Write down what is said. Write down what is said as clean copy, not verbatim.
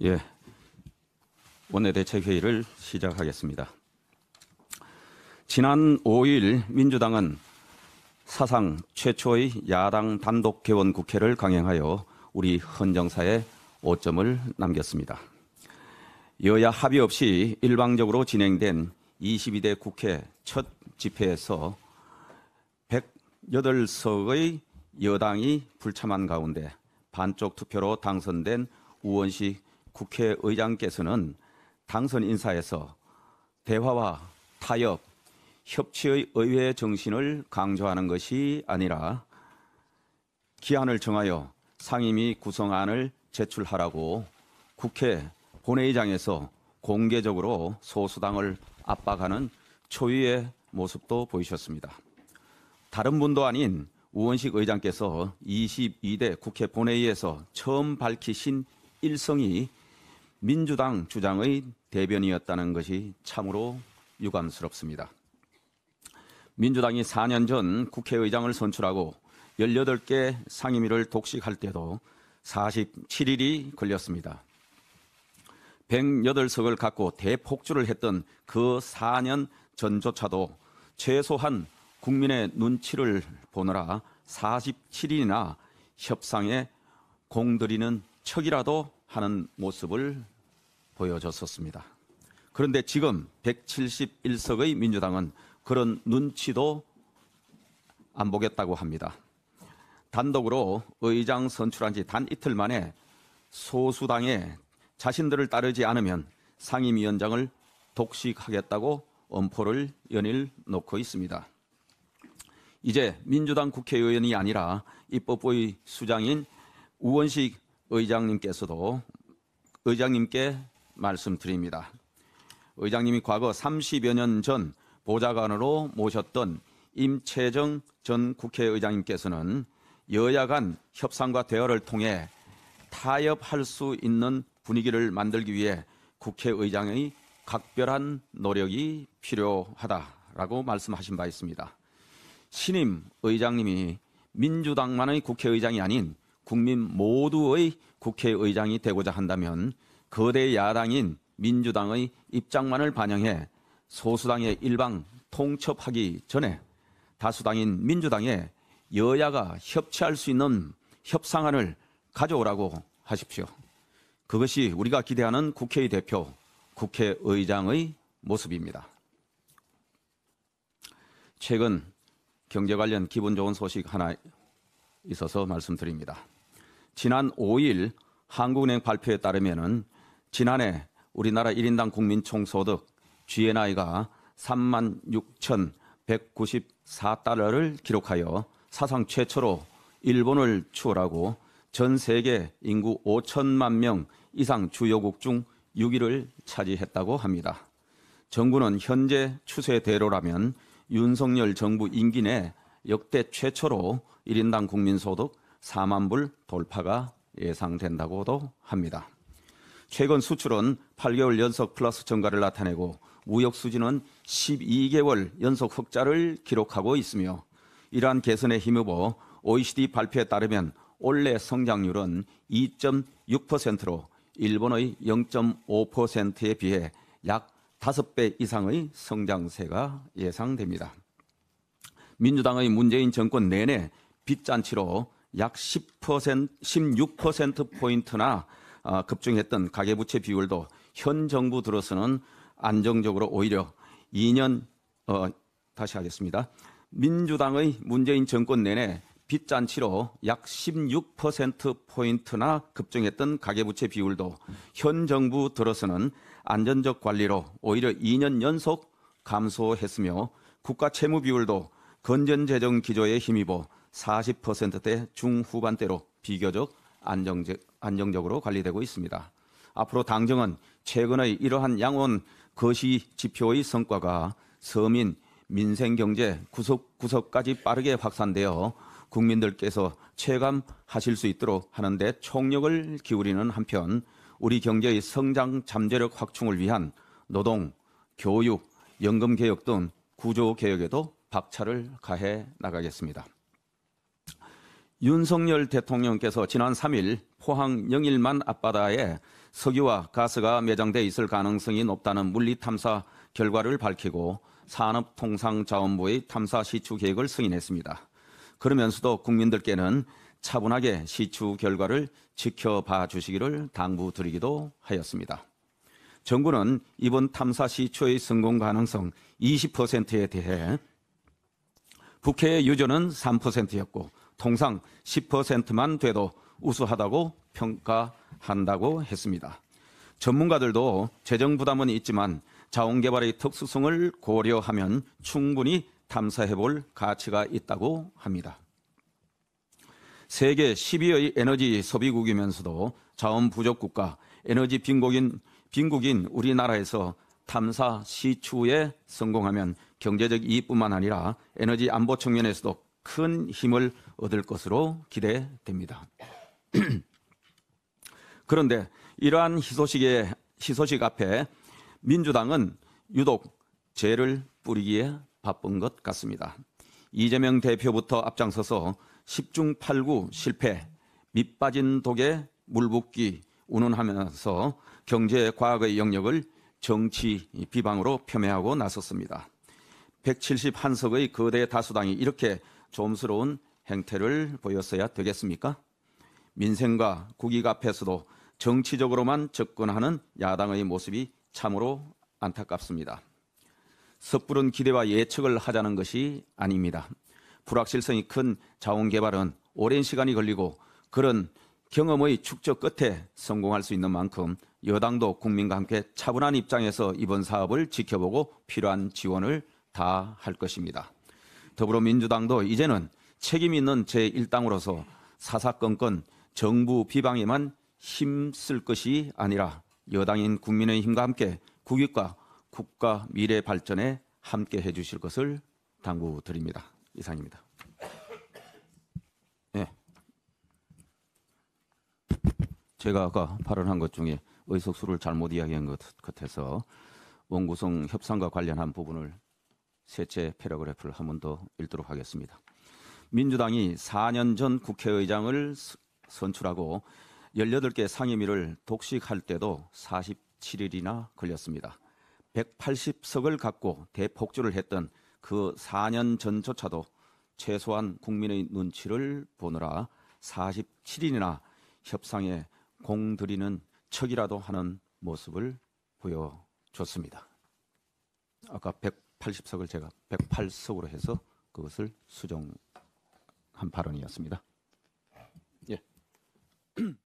예, 원내대책회의를 시작하겠습니다. 지난 5일 민주당은 사상 최초의 야당 단독 개원 국회를 강행하여 우리 헌정사에 오점을 남겼습석니다. 여야 합의 없이 일방적으로 진행된 22대 국회 첫 집회에서 108석의 여당이 불참한 가운데 반쪽 투표로 당선된 우원식 국회의장께서는 당선 인사에서 대화와 타협, 협치의 의회 정신을 강조하는 것이 아니라 기한을 정하여 상임위 구성안을 제출하라고 국회 본회의장에서 공개적으로 소수당을 압박하는 초유의 모습도 보이셨습니다. 다른 분도 아닌 우원식 의장께서 22대 국회 본회의에서 처음 밝히신 일성이 민주당 주장의 대변이었다는 것이 참으로 유감스럽습니다. 민주당이 4년 전 국회의장을 선출하고 18개 상임위를 독식할 때도 47일이 걸렸습니다. 108석을 갖고 대폭주를 했던 그 4년 전조차도 최소한 국민의 눈치를 보느라 47일이나 협상에 공들이는 척이라도 하는 모습을 보여줬었습니다. 그런데 지금 171석의 민주당은 그런 눈치도 안 보겠다고 합니다. 단독으로 의장 선출한 지 단 이틀 만에 소수당에 자신들을 따르지 않으면 상임위원장을 독식하겠다고 엄포를 연일 놓고 있습니다. 이제 민주당 국회의원이 아니라 입법부의 수장인 우원식 의장님께 말씀드립니다. 의장님이 과거 30여 년 전 보좌관으로 모셨던 임채정 전 국회의장님께서는 여야 간 협상과 대화를 통해 타협할 수 있는 분위기를 만들기 위해 국회의장의 각별한 노력이 필요하다라고 말씀하신 바 있습니다. 신임 의장님이 민주당만의 국회의장이 아닌 국민 모두의 국회의장이 되고자 한다면 거대 야당인 민주당의 입장만을 반영해 소수당의 일방 통첩하기 전에 다수당인 민주당에 여야가 협치할 수 있는 협상안을 가져오라고 하십시오. 그것이 우리가 기대하는 국회의 대표, 국회의장의 모습입니다. 최근 경제 관련 기분 좋은 소식 하나 있어서 말씀드립니다. 지난 5일 한국은행 발표에 따르면 지난해 우리나라 1인당 국민 총소득 GNI가 36,194달러를 기록하여 사상 최초로 일본을 추월하고 전 세계 인구 5천만 명 이상 주요국 중 6위를 차지했다고 합니다. 정부는 현재 추세대로라면 윤석열 정부 임기 내 역대 최초로 1인당 국민소득 4만 불 돌파가 예상된다고도 합니다. 최근 수출은 8개월 연속 플러스 증가를 나타내고 무역 수지는 12개월 연속 흑자를 기록하고 있으며 이러한 개선에 힘입어 OECD 발표에 따르면 올해 성장률은 2.6%로 일본의 0.5%에 비해 약 5배 이상의 성장세가 예상됩니다. 민주당의 문재인 정권 내내 빚잔치로 약 16%포인트나 급증했던 가계부채 비율도 현 정부 들어서는 안정적으로 오히려 민주당의 문재인 정권 내내 빚잔치로 약 16%포인트나 급증했던 가계부채 비율도 현 정부 들어서는 안전적 관리로 오히려 2년 연속 감소했으며 국가 채무 비율도 건전재정 기조에 힘입어 40%대 중후반대로 비교적 안정적으로 관리되고 있습니다. 앞으로 당정은 최근의 이러한 양원 거시 지표의 성과가 서민, 민생경제 구석구석까지 빠르게 확산되어 국민들께서 체감하실 수 있도록 하는 데 총력을 기울이는 한편 우리 경제의 성장 잠재력 확충을 위한 노동, 교육, 연금개혁 등 구조개혁에도 박차를 가해 나가겠습니다. 윤석열 대통령께서 지난 3일 포항 영일만 앞바다에 석유와 가스가 매장돼 있을 가능성이 높다는 물리탐사 결과를 밝히고 산업통상자원부의 탐사 시추 계획을 승인했습니다. 그러면서도 국민들께는 차분하게 시추 결과를 지켜봐 주시기를 당부드리기도 하였습니다. 정부는 이번 탐사 시추의 성공 가능성 20%에 대해 국회의 유저는 3%였고 통상 10%만 돼도 우수하다고 평가한다고 했습니다. 전문가들도 재정 부담은 있지만 자원개발의 특수성을 고려하면 충분히 탐사해볼 가치가 있다고 합니다. 세계 10위의 에너지 소비국이면서도 자원 부족 국가, 에너지 빈국인 우리나라에서 탐사 시추에 성공하면 경제적 이익뿐만 아니라 에너지 안보 측면에서도 큰 힘을 얻을 것으로 기대됩니다. 그런데 이러한 희소식 앞에 민주당은 유독 죄를 뿌리기에 바쁜 것 같습니다. 이재명 대표부터 앞장서서 10중 8구 실패, 밑빠진 독에 물붓기 운운하면서 경제 과학의 영역을 정치 비방으로 폄훼하고 나섰습니다. 171석의 거대 다수당이 이렇게 좀스러운 행태를 보였어야 되겠습니까? 민생과 국익 앞에서도 정치적으로만 접근하는 야당의 모습이 참으로 안타깝습니다. 섣부른 기대와 예측을 하자는 것이 아닙니다. 불확실성이 큰 자원 개발은 오랜 시간이 걸리고 그런 경험의 축적 끝에 성공할 수 있는 만큼 여당도 국민과 함께 차분한 입장에서 이번 사업을 지켜보고 필요한 지원을 다할 것입니다. 더불어민주당도 이제는 책임 있는 제1당으로서 사사건건 정부 비방에만 힘쓸 것이 아니라 여당인 국민의힘과 함께 국익과 국가 미래 발전에 함께 해주실 것을 당부드립니다. 이상입니다. 네. 제가 아까 발언한 것 중에 의석수를 잘못 이야기한 것 같아서 원구성 협상과 관련한 부분을 셋째 패러그래프를 한 번 더 읽도록 하겠습니다. 민주당이 4년 전 국회의장을 선출하고 18개 상임위를 독식할 때도 47일이나 걸렸습니다. 180석을 갖고 대폭주를 했던 그 4년 전조차도 최소한 국민의 눈치를 보느라 47일이나 협상에 공들이는 척이라도 하는 모습을 보여줬습니다. 아까 180석을 제가 108석으로 해서 그것을 수정한 발언이었습니다.